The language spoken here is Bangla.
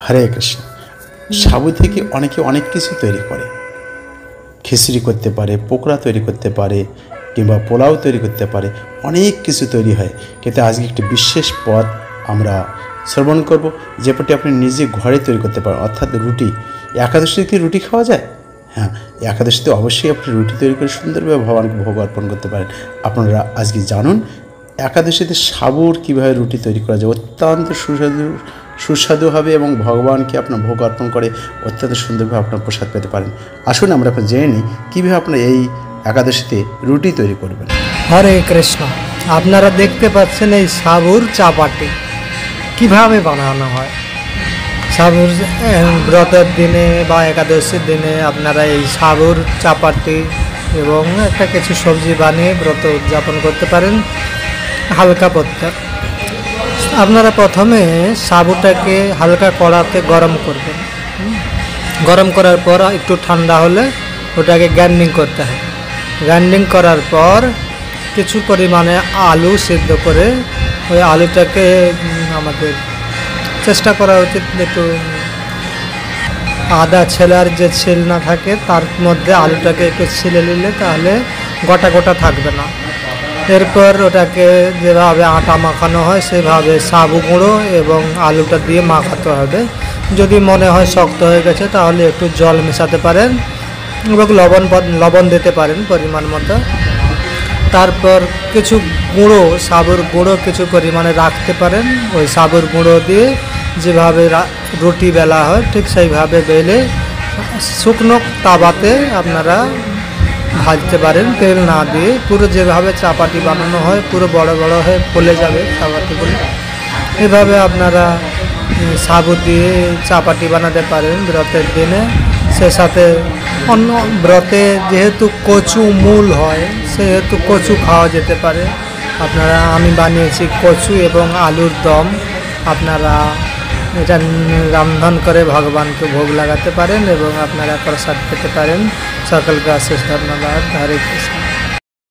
হরে কৃষ্ণ। সাবু থেকে অনেকে অনেক কিছু তৈরি করে, খিচুড়ি করতে পারে, পকোড়া তৈরি করতে পারে, কিংবা পোলাও তৈরি করতে পারে, অনেক কিছু তৈরি হয়। কিন্তু আজকে একটি বিশেষ পদ আমরা শ্রবণ করব, যে পদটি আপনি নিজে ঘরে তৈরি করতে পারেন, অর্থাৎ রুটি। একাদশীতে কি রুটি খাওয়া যায়? হ্যাঁ, একাদশীতে অবশ্যই আপনি রুটি তৈরি করে সুন্দরভাবে ভগবানকে ভোগ অর্পণ করতে পারেন। আপনারা আজকে জানুন একাদশীতে সাবুর কীভাবে রুটি তৈরি করা যায়। অত্যন্ত সুস্বাদু হবে এবং ভগবানকে আপনার ভোগ অর্পণ করে অত্যন্ত সুন্দরভাবে আপনার প্রসাদ পেতে পারেন। আসুন আমরা এখন জেনে নিই কীভাবে আপনার এই একাদশীতে রুটি তৈরি করবেন। হরে কৃষ্ণ। আপনারা দেখতে পাচ্ছেন এই সাবুর চাপাটি কিভাবে বানানো হয়। সাবুর ব্রতের দিনে বা একাদশীর দিনে আপনারা এই সাবুর চাপাটি এবং একটা কিছু সবজি বানিয়ে ব্রত উদযাপন করতে পারেন হালকা পথে। আপনারা প্রথমে সাবুটাকে হালকা কড়াতে গরম করবেন। গরম করার পর একটু ঠান্ডা হলে ওটাকে গ্রাইন্ডিং করতে হয়। গ্রাইন্ডিং করার পর কিছু পরিমাণে আলু সিদ্ধ করে ওই আলুটাকে আমাদের চেষ্টা করা উচিত একটু আদা ছেলার যে ছিল না থাকে তার মধ্যে আলুটাকে একটু ছিলে নিলে তাহলে গোটা গোটা থাকবে না। এরপর ওটাকে যেভাবে আটা মাখানো হয় সেভাবে সাবু গুঁড়ো এবং আলুটা দিয়ে মাখাতে হবে। যদি মনে হয় শক্ত হয়ে গেছে তাহলে একটু জল মেশাতে পারেন এবং লবণ দিতে পারেন পরিমাণ মতো। তারপর কিছু গুঁড়ো সাবুর গুঁড়ো কিছু পরিমাণে রাখতে পারেন। ওই সাবুর গুঁড়ো দিয়ে যেভাবে রুটি বেলা হয় ঠিক সেইভাবে বেলে শুকনো তাওয়াতে আপনারা ভাজতে পারেন, তেল না দিয়ে। পুরো যেভাবে চাপাটি বানানো হয় পুরো বড় বড় হয়ে ফুলে যাবে চাপাটিগুলো। এভাবে আপনারা সাবু দিয়ে চাপাটি বানাতে পারেন ব্রতের দিনে। সে সাথে অন্য ব্রতে যেহেতু কচু মূল হয় সেহেতু কচু খাওয়া যেতে পারে। আপনারা আমি বানিয়েছি কচু এবং আলুর দম। আপনারা এটা রান্ধন করে ভগবানকে ভোগ লাগাতে পারেন এবং আপনারা প্রসাদ পেতে পারেন। সকলকে অশেষ ধন্যবাদ। হরে কৃষ্ণ।